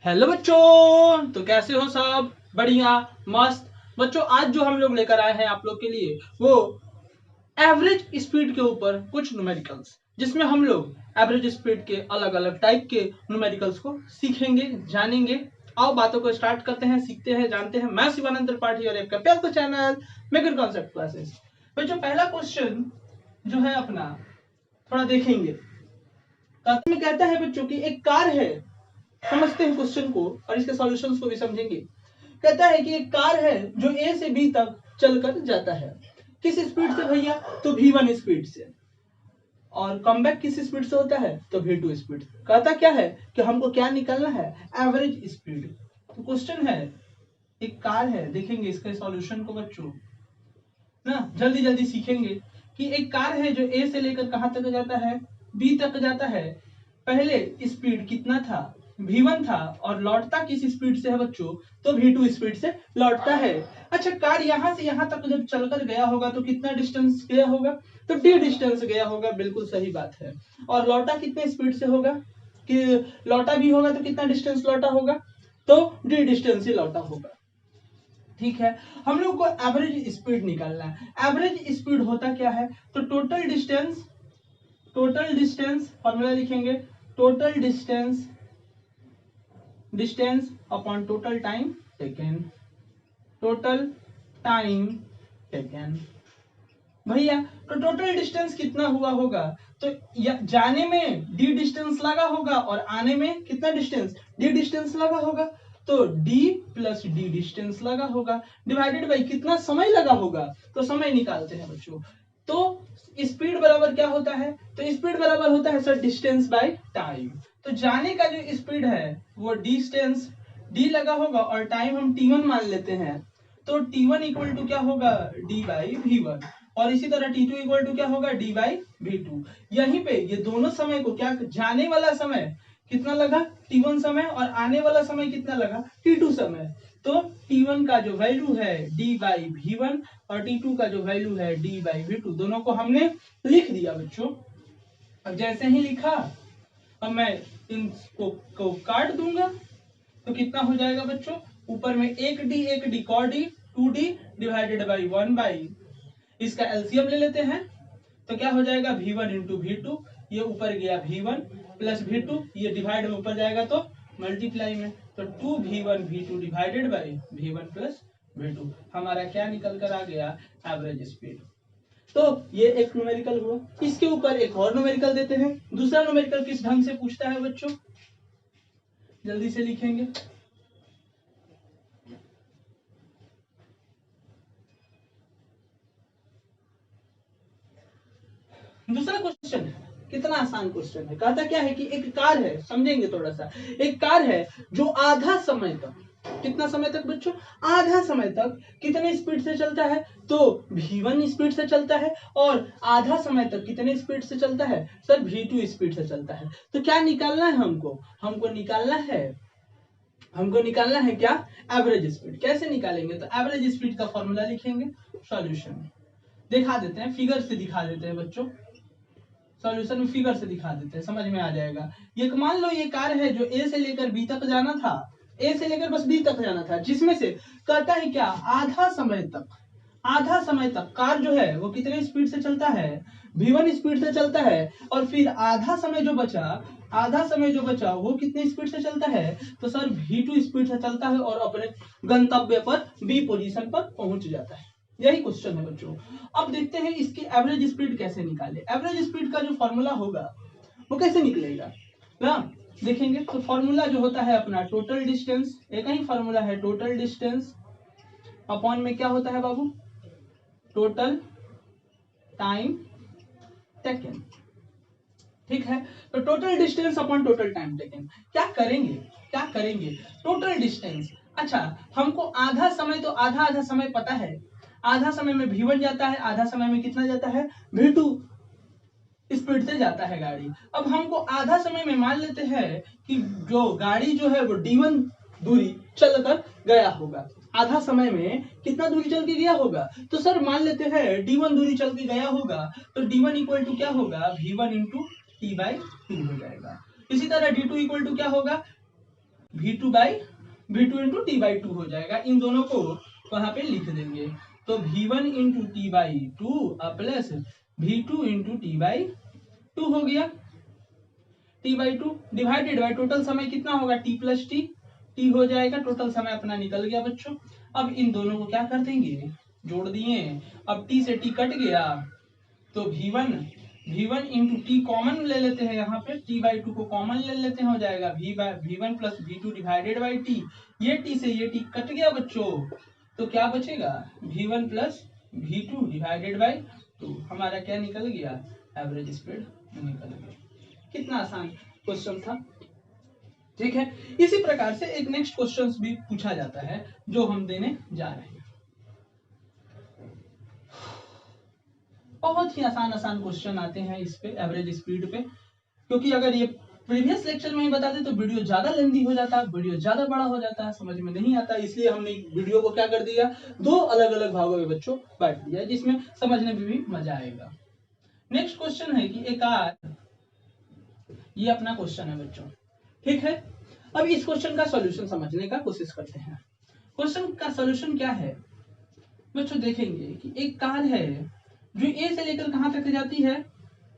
Hello बच्चों, तो कैसे हो सब? बढ़िया, मस्त। बच्चों, आज जो हम लोग लेकर आए हैं आप लोग के लिए वो एवरेज स्पीड के ऊपर कुछ न्यूमेरिकल्स, जिसमें हम लोग एवरेज स्पीड के अलग अलग टाइप के न्यूमेरिकल्स को सीखेंगे, जानेंगे। आओ बातों को स्टार्ट करते हैं, सीखते हैं, जानते हैं। मैं शिवानंद त्रिपाठी और आपका प्यारा चैनल मेकर कॉन्सेप्ट क्लासेस। बच्चों, पहला क्वेश्चन जो है अपना थोड़ा देखेंगे। में कहता है बच्चों की एक कार है। समझते हैं क्वेश्चन को और इसके सॉल्यूशंस को भी समझेंगे। कहता है कि एक कार है जो ए से बी तक चलकर जाता है। किस स्पीड से भैया? तो v1 स्पीड से। और कमबैक किस स्पीड से होता है? तो v2 स्पीड से। कहता क्या है कि हमको क्या निकालना है? Average speed. तो क्वेश्चन है, एक कार है, देखेंगे इसके सॉल्यूशन को बच्चों ना, जल्दी जल्दी सीखेंगे कि एक कार है जो ए से लेकर कहां तक जाता है? बी तक जाता है। पहले स्पीड कितना था? v1 था। और लौटता किस स्पीड से है बच्चों? तो v2 स्पीड से लौटता है। अच्छा, कार यहां से यहां तक जब चलकर गया होगा तो कितना डिस्टेंस गया होगा? तो d डिस्टेंस गया होगा। बिल्कुल सही बात है। और लौटा कितने स्पीड से होगा? कि लौटा भी होगा तो कितना डिस्टेंस लौटा होगा? तो d डिस्टेंस ही लौटा होगा। ठीक है, हम लोग को एवरेज स्पीड निकालना है। एवरेज स्पीड होता क्या है? तो टोटल डिस्टेंस फॉर्मूला लिखेंगे। Total distance upon total time taken. Total time taken भैया, तो टोटल डिस्टेंस कितना हुआ होगा? तो जाने में d डिस्टेंस लगा होगा और आने में कितना डिस्टेंस? d डिस्टेंस लगा होगा। तो d प्लस d डिस्टेंस लगा होगा, डिवाइडेड बाई कितना समय लगा होगा? तो समय निकालते हैं बच्चों। तो स्पीड बराबर क्या होता है? तो स्पीड बराबर होता है सर डिस्टेंस बाय टाइम। तो जाने का जो स्पीड है वो डिस्टेंस d लगा होगा और टाइम हम t1 मान लेते हैं। तो t1 इक्वल टू क्या होगा? d by v1। और इसी तरह t2 इक्वल टू क्या होगा? d by v2। यहीं पे ये दोनों समय को क्या, जाने वाला समय कितना लगा? t1 समय। और आने वाला समय कितना लगा? t2 समय। तो t1 का जो वैल्यू है d बाई v1 और t2 का जो वैल्यू है d बाई v2, दोनों को हमने लिख दिया बच्चों। अब जैसे ही लिखा, अब मैं इनको काट दूंगा तो कितना हो जाएगा बच्चों? ऊपर में एक D cot D 2d divided by 1 by, इसका एलसीएम ले लेते हैं तो क्या हो जाएगा? v1 into v2। ये ऊपर गया v1 प्लस v2, ये डिवाइड में ऊपर जाएगा तो मल्टीप्लाई में। तो 2v1 v2 divided by v1 plus v2। हमारा क्या निकल कर आ गया? Average speed. तो ये एक न्यूमेरिकल हुआ। इसके ऊपर एक और न्यूमेरिकल देते हैं। दूसरा न्यूमेरिकल किस ढंग से पूछता है बच्चों? जल्दी से लिखेंगे। दूसरा क्वेश्चन कितना आसान क्वेश्चन है। कहता क्या है कि एक कार है, समझेंगे थोड़ा सा। एक कार है जो आधा समय तक, कितना समय तक बच्चों? आधा समय तक कितने स्पीड से चलता है? तो v1 स्पीड से चलता है। और आधा समय तक कितने स्पीड से चलता है? सर v2 स्पीड से चलता है। तो क्या निकालना है हमको? हमको निकालना है क्या? Average speed. कैसे निकालेंगे? तो एवरेज स्पीड का फॉर्मूला लिखेंगे। सॉल्यूशन दिखा देते हैं, फिगर से दिखा देते हैं बच्चों। सॉल्यूशन में फिगर से दिखा देते हैं, समझ में आ जाएगा। ये मान लो ये कार है जो ए से लेकर बी तक जाना था। ए से लेकर बस बी तक जाना था, जिसमें से कहता है क्या? आधा समय तक कार जो है वो कितने स्पीड से चलता है? v1 स्पीड से चलता है। और फिर आधा समय जो बचा वो कितने स्पीड से चलता है? तो सर v2 स्पीड से चलता है और अपने गंतव्य पर बी पोजीशन पर पहुंच जाता है। यही क्वेश्चन है बच्चों। अब देखते हैं इसकी एवरेज स्पीड कैसे निकाले। एवरेज स्पीड का जो फॉर्मूला होगा वो कैसे निकलेगा ना, देखेंगे। तो फॉर्मूला जो होता है अपना टोटल डिस्टेंस, एक ही फॉर्मूला है, टोटल डिस्टेंस अपॉन में क्या होता है बाबू? Total time taken. ठीक है, तो total distance upon total time taken. क्या करेंगे? Total distance. अच्छा, हमको आधा समय, तो आधा समय पता है। आधा समय में v1 जाता है, आधा समय में कितना जाता है? v2 स्पीड से जाता है गाड़ी। अब हमको आधा समय में मान लेते हैं कि जो गाड़ी जो है वो d1 दूरी चलकर गया होगा। आधा समय में कितना दूरी चल के गया होगा? तो सर मान लेते हैं d1 दूरी चल के गया होगा। तो d1 इक्वल टू क्या होगा? v1 इंटू t बाई 2 हो जाएगा। इसी तरह d2 इक्वल टू क्या होगा? v2 into T by two हो जाएगा। इन दोनों को वहां पे लिख देंगे, तो v1 into T by two plus v2 into T by two हो गया। T by two divided by total समय कितना होगा, टी प्लस टी हो जाएगा। टोटल समय अपना निकल गया बच्चों। अब इन दोनों को क्या कर देंगे, जोड़ दिए। अब टी से टी कट गया, तो v1 इंटू टी कॉमन ले लेते हैं, यहाँ पे टी बाई टू को कॉमन ले लेते हैं, हो जाएगा v1 plus v2 divided by T. ये टी से ये टी कट गया बच्चों, तो क्या बचेगा, v1 plus v2 divided by two. हमारा क्या निकल गया, एवरेज स्पीड निकल गया। कितना आसान क्वेश्चन था, ठीक है। इसी प्रकार से एक नेक्स्ट क्वेश्चन भी पूछा जाता है जो हम देने जा रहे हैं। बहुत ही आसान क्वेश्चन आते हैं इस पे, एवरेज स्पीड पे, क्योंकि अगर ये प्रीवियस लेक्चर में ही बताते तो वीडियो ज्यादा लेंथी हो जाता, वीडियो ज्यादा बड़ा हो जाता है, समझ में नहीं आता। इसलिए हमने वीडियो को क्या कर दिया, दो अलग अलग भागों में बच्चों बांट दिया, जिसमें समझने में भी मजा आएगा। नेक्स्ट क्वेश्चन है कि एक ये अपना क्वेश्चन है बच्चों, ठीक है। अब इस क्वेश्चन का सॉल्यूशन समझने का कोशिश करते हैं। क्वेश्चन का सॉल्यूशन क्या है बच्चों, देखेंगे कि एक कार है जो ए से लेकर कहां तक जाती है,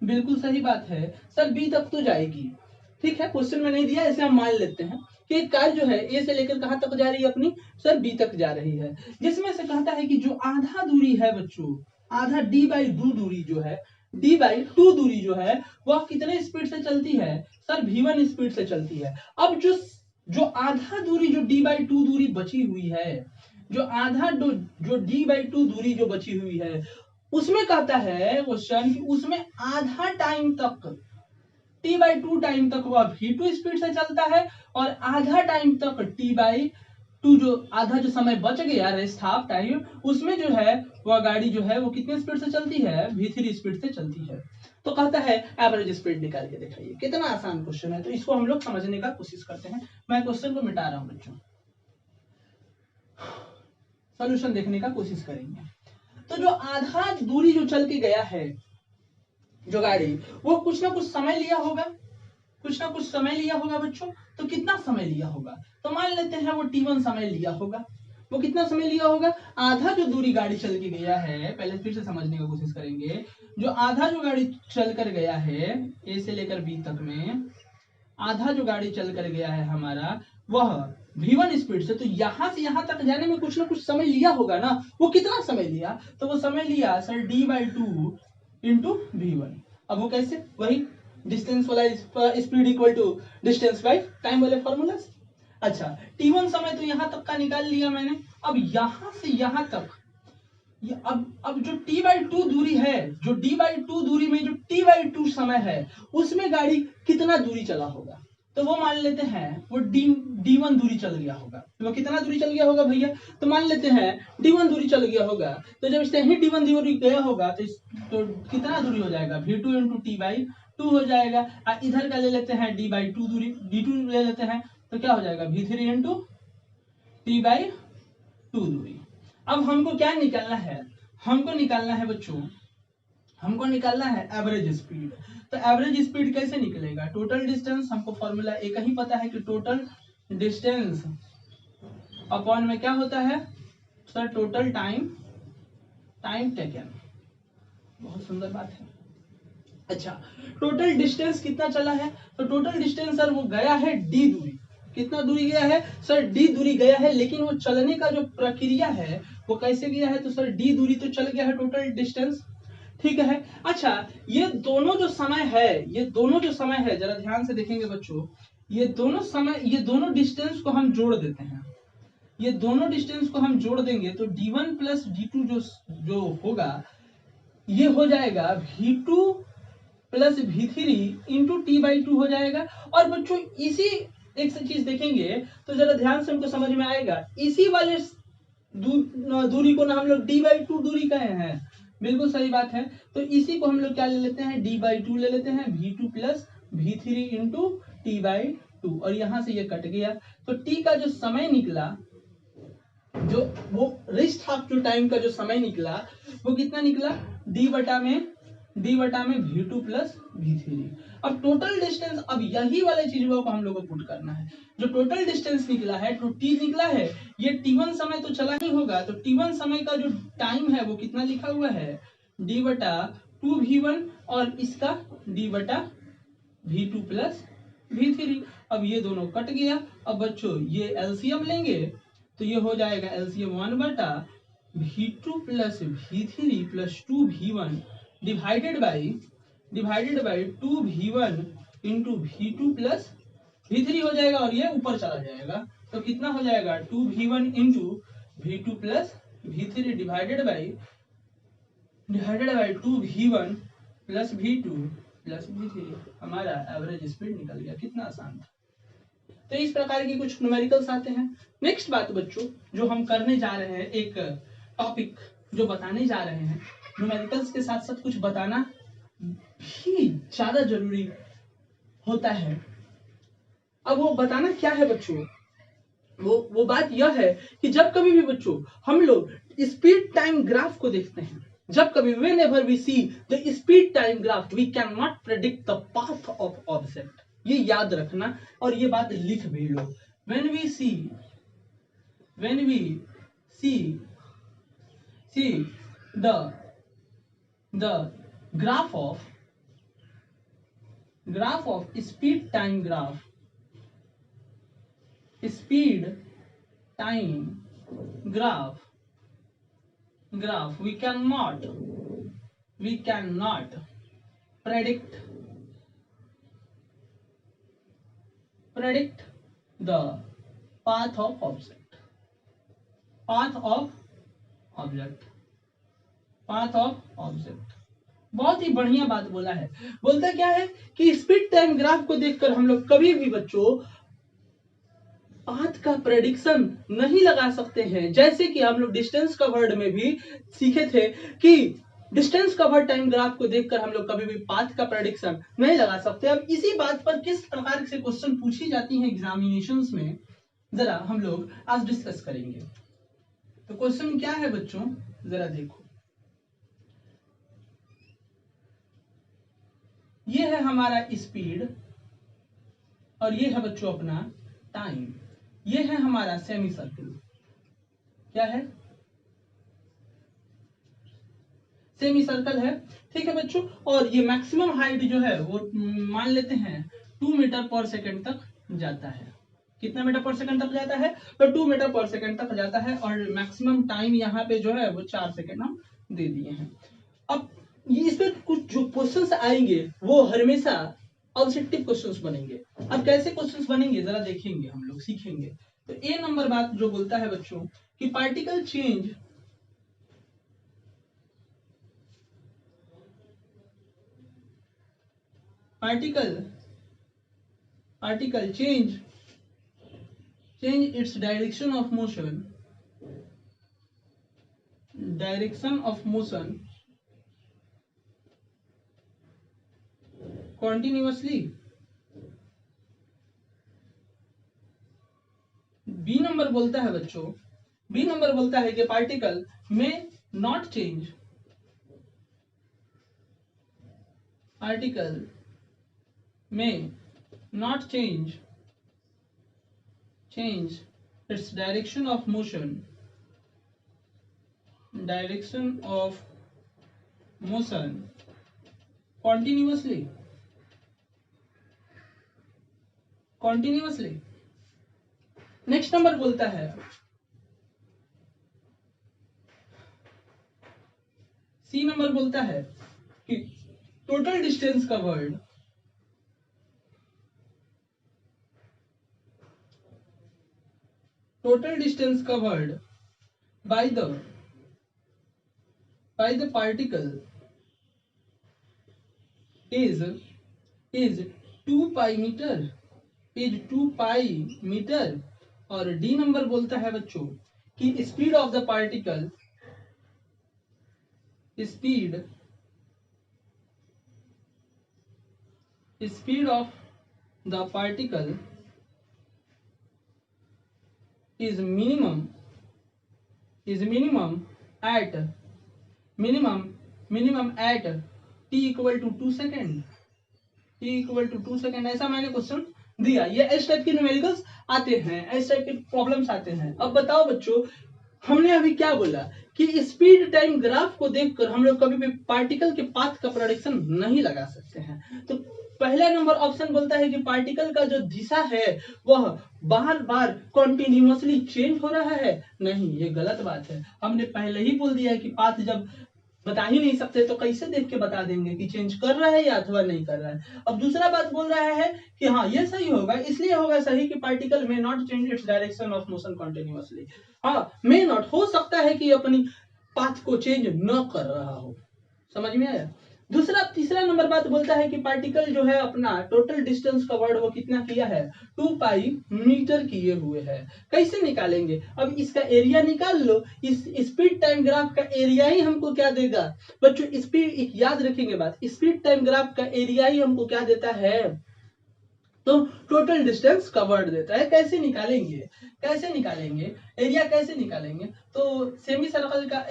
बिल्कुल सही बात है सर, बी तक तो जाएगी, ठीक है। क्वेश्चन में नहीं दिया, ऐसे हम मान लेते हैं कि एक कार जो है ए से लेकर कहां तक जा रही है अपनी, सर बी तक जा रही है। जिसमें से कहता है कि जो आधा दूरी है बच्चों, आधा डी बाई टू दूरी जो है, डी बाई टू दूरी जो है वह कितने स्पीड से चलती है, सर v1 स्पीड से चलती है। अब जो आधा दूरी जो डी बाई टू दूरी बची हुई है, जो डी बाई टू दूरी जो बची हुई है, उसमें कहता है क्वेश्चन कि उसमें आधा टाइम तक टी बाई टू टाइम तक वह v2 स्पीड से चलता है, और आधा टाइम तक टी बाई टू जो आधा जो समय बच गया रेस्ट हाफ टाइम, उसमें जो है वह गाड़ी जो है वो कितने स्पीड से चलती है, v3 स्पीड से चलती है। तो कहता है एवरेज स्पीड निकाल के दिखाइए। कितना आसान क्वेश्चन है, तो इसको हम लोग समझने का कोशिश करते हैं। मैं क्वेश्चन को मिटा रहा हूं बच्चों, सॉल्यूशन देखने का कोशिश करेंगे। तो जो आधा दूरी जो चल के गया है जो गाड़ी, वो कुछ ना कुछ समय लिया होगा बच्चों। तो कितना समय लिया होगा, तो मान लेते हैं वो t1 समय लिया होगा। वो कितना समय लिया होगा, आधा जो दूरी गाड़ी चल के गया है, पहले फिर से समझने की कोशिश करेंगे। जो आधा जो गाड़ी चल कर गया है ए से लेकर बी तक में, आधा जो गाड़ी चल कर गया है हमारा, वह v1 स्पीड से, तो यहां से यहां तक जाने में कुछ ना कुछ समय लिया होगा ना। वो कितना समय लिया, तो वो समय लिया sir d by two into v1। अब वो कैसे, वही डिस्टेंस वाला speed equal to distance by time वाले फॉर्मूला। अच्छा, t1 समय तो यहां तक का निकाल लिया मैंने। अब यहां से यहां तक अब जो t बाई टू दूरी है, जो d बाई टू दूरी में जो t बाई टू समय है, उसमें गाड़ी कितना दूरी चला होगा, तो वो मान लेते हैं वो d1 दूरी चल गया होगा। तो वो कितना दूरी चल गया होगा भैया, तो मान लेते हैं d1 दूरी चल गया होगा। तो जब इससे ही d1 दूरी गया होगा तो कितना दूरी हो जाएगा, v2 into T by two हो जाएगा। और इधर का ले लेते हैं d बाई टू दूरी, d2 ले लेते हैं, तो क्या हो जाएगा v3 into T by two दूरी। अब हमको क्या निकालना है, हमको निकालना है बच्चों, हमको निकालना है एवरेज स्पीड। तो एवरेज स्पीड कैसे निकलेगा, टोटल डिस्टेंस, हमको फॉर्मूला एक ही पता है कि टोटल डिस्टेंस अपॉन में क्या होता है सर, टोटल टाइम टेकन। बहुत सुंदर बात है। अच्छा, टोटल डिस्टेंस कितना चला है, तो टोटल डिस्टेंस सर वो गया है डी दूरी। कितना दूरी गया है सर, डी दूरी गया है, लेकिन वो चलने का जो प्रक्रिया है वो कैसे गया है, तो सर डी दूरी तो चल गया है टोटल डिस्टेंस, ठीक है। अच्छा, ये दोनों जो समय है जरा ध्यान से देखेंगे बच्चों, ये दोनों डिस्टेंस को हम जोड़ देते हैं। ये दोनों डिस्टेंस को हम जोड़ देंगे तो d1 प्लस d2 जो होगा, ये हो जाएगा v2 plus v3 into T by two हो जाएगा। और बच्चों इसी एक चीज देखेंगे तो जरा ध्यान से हमको समझ में आएगा, इसी वाले दूरी को ना हम लोग d बाई टू दूरी कहे हैं, बिल्कुल सही बात है। तो इसी को हम लोग क्या ले लेते हैं, d बाई टू ले लेते हैं, v2 plus v3 into T by two, और यहां से ये कट गया। तो t का जो समय निकला, जो वो रेस्ट हाफ जो टाइम का जो समय निकला, वो कितना निकला, d बटा में v2 प्लस v3। अब टोटल डिस्टेंस, अब यही वाले चीजों को हम लोग को पुट करना है। जो टोटल डिस्टेंस निकला है, तो टी निकला है, ये टी1 समय तो चला ही होगा, तो टी1 समय का जो टाइम है वो कितना लिखा हुआ है, डी बटा 2v1 और इसका डी बटा v2 प्लस v3। अब ये दोनों कट गया। अब बच्चों ये एलसीएम लेंगे तो ये हो जाएगा एलसीएम 1 बटा v2 plus v3 plus 2v1 divided by 2v1 into v2 plus v3 हो जाएगा, और ये ऊपर चला जाएगा तो कितना हो जाएगा 2v1 into v2 plus v3 divided by 2v1 plus v2 plus v3। हमारा एवरेज स्पीड निकल गया। कितना आसान था। तो इस प्रकार की कुछ न्यूमेरिकल्स आते हैं। नेक्स्ट बात बच्चों जो हम करने जा रहे हैं, एक टॉपिक जो बताने जा रहे हैं, न्यूमेरिकल्स के साथ साथ कुछ बताना भी ज्यादा जरूरी होता है। अब वो बताना क्या है बच्चों, वो बात यह है कि जब कभी भी बच्चों हम लोग स्पीड टाइम ग्राफ को देखते हैं, जब कभी whenever we see the speed time graph we cannot predict the path of object। ये याद रखना और ये बात लिख भी लो। when we see the graph of speed time graph, speed time graph we cannot predict the path of object। बहुत ही बढ़िया बात बोला है। बोलता क्या है कि स्पीड टाइम ग्राफ को देखकर हम लोग कभी भी बच्चों पाथ का प्रेडिक्शन नहीं लगा सकते हैं। जैसे कि हम लोग डिस्टेंस कवर्ड में भी सीखे थे कि डिस्टेंस कवर्ड टाइम ग्राफ को देखकर हम लोग कभी भी पाथ का प्रेडिक्शन नहीं लगा सकते। अब इसी बात पर किस प्रकार से क्वेश्चन पूछी जाती है एग्जामिनेशंस में, जरा हम लोग आज डिस्कस करेंगे। तो क्वेश्चन क्या है बच्चों, जरा देखो। ये है हमारा स्पीड और ये है बच्चों अपना टाइम। ये है हमारा सेमी सर्कल। क्या है, सेमी सर्कल है, ठीक है बच्चों। और ये मैक्सिमम हाइट जो है वो मान लेते हैं 2 मीटर पर सेकंड तक जाता है। कितना मीटर पर सेकंड तक जाता है, तो 2 मीटर पर सेकंड तक जाता है। और मैक्सिमम टाइम यहाँ पे जो है वो 4 सेकंड हम दे दिए हैं। अब इसमें कुछ जो क्वेश्चंस आएंगे वो हमेशा ऑब्जेक्टिव क्वेश्चंस बनेंगे। अब कैसे क्वेश्चंस बनेंगे जरा देखेंगे, हम लोग सीखेंगे। तो ए नंबर बात जो बोलता है बच्चों कि particle change change its direction of motion continuously। B number बोलता है बच्चों, बी नंबर बोलता है कि पार्टिकल में not change its direction of motion continuously। Next number बोलता है, सी नंबर बोलता है कि total distance covered by the particle is 2 pi metre. और डी नंबर बोलता है बच्चों कि speed of the particle is minimum at t equal to 2 second। t equal to 2 second, ऐसा मैंने क्वेश्चन दिया। ये इस टाइप के न्यूमेरिकल्स आते हैं, इस टाइप के प्रॉब्लम्स आते हैं। अब बताओ बच्चों, हमने अभी क्या बोला कि स्पीड टाइम ग्राफ को देखकर हम लोग कभी भी पार्टिकल के पाथ का प्रेडिक्शन नहीं लगा सकते हैं। तो पहला नंबर ऑप्शन बोलता है कि पार्टिकल का जो दिशा है वह बार बार कॉन्टिन्यूअसली चेंज हो रहा है। नहीं, ये गलत बात है। हमने पहले ही बोल दिया है कि पाथ जब बता ही नहीं सकते तो कैसे देख के बता देंगे कि चेंज कर रहा है या अथवा नहीं कर रहा है। अब दूसरा बात बोल रहा है कि हाँ ये सही होगा, इसलिए होगा सही कि पार्टिकल में not change its direction of motion continuously. हाँ, मे नॉट, हो सकता है कि अपनी पाथ को चेंज न कर रहा हो। समझ में आया? तीसरा नंबर बात बोलता है कि पार्टिकल जो है अपना टोटल डिस्टेंस कवर्ड वो कितना किया है, 2 पाई मीटर किए हुए है। कैसे निकालेंगे? अब इसका एरिया निकाल लो। इस स्पीड टाइम ग्राफ का एरिया ही हमको क्या देगा बच्चों? स्पीड, याद रखेंगे बात, स्पीड टाइम ग्राफ का एरिया ही हमको क्या देता है? तो टोटल डिस्टेंस कवर्ड देता है। कैसे निकालेंगे? एरिया कैसे निकालेंगे? तो सेमी सर्कल का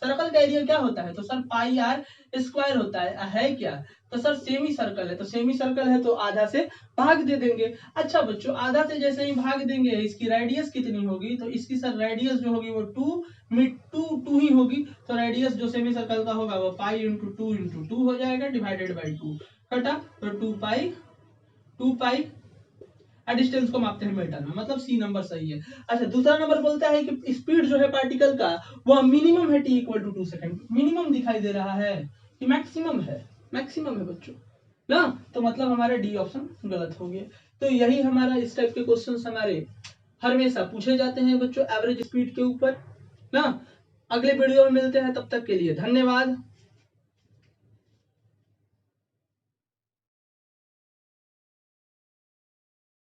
सर्कल का एरिया क्या होता है? तो सर पाई आर स्क्वायर होता है क्या? तो सर सेमी सर्कल है, तो सेमी सर्कल है तो आधा से भाग दे देंगे। अच्छा बच्चों, आधा से जैसे ही भाग देंगे, इसकी रेडियस कितनी होगी? तो इसकी सर रेडियस जो होगी वो 2 ही होगी। तो रेडियस जो सेमी सर्कल का होगा वो पाई इंटू टू हो जाएगा, डिवाइडेड बाई 2 कटा, तो 2 पाई डिस्टेंस को मापते हैं मीटर में, मतलब सी नंबर सही है। अच्छा, दूसरा नंबर बोलता है कि स्पीड जो है पार्टिकल का वह मिनिमम है t equal to 2 second. Minimum दिखाई दे रहा है कि मैक्सिमम है? मैक्सिमम है बच्चों ना, तो मतलब हमारा डी ऑप्शन गलत हो गया। तो यही हमारा इस टाइप के क्वेश्चन हमारे हमेशा पूछे जाते हैं बच्चों, एवरेज स्पीड के ऊपर ना। अगले वीडियो में मिलते हैं, तब तक के लिए धन्यवाद।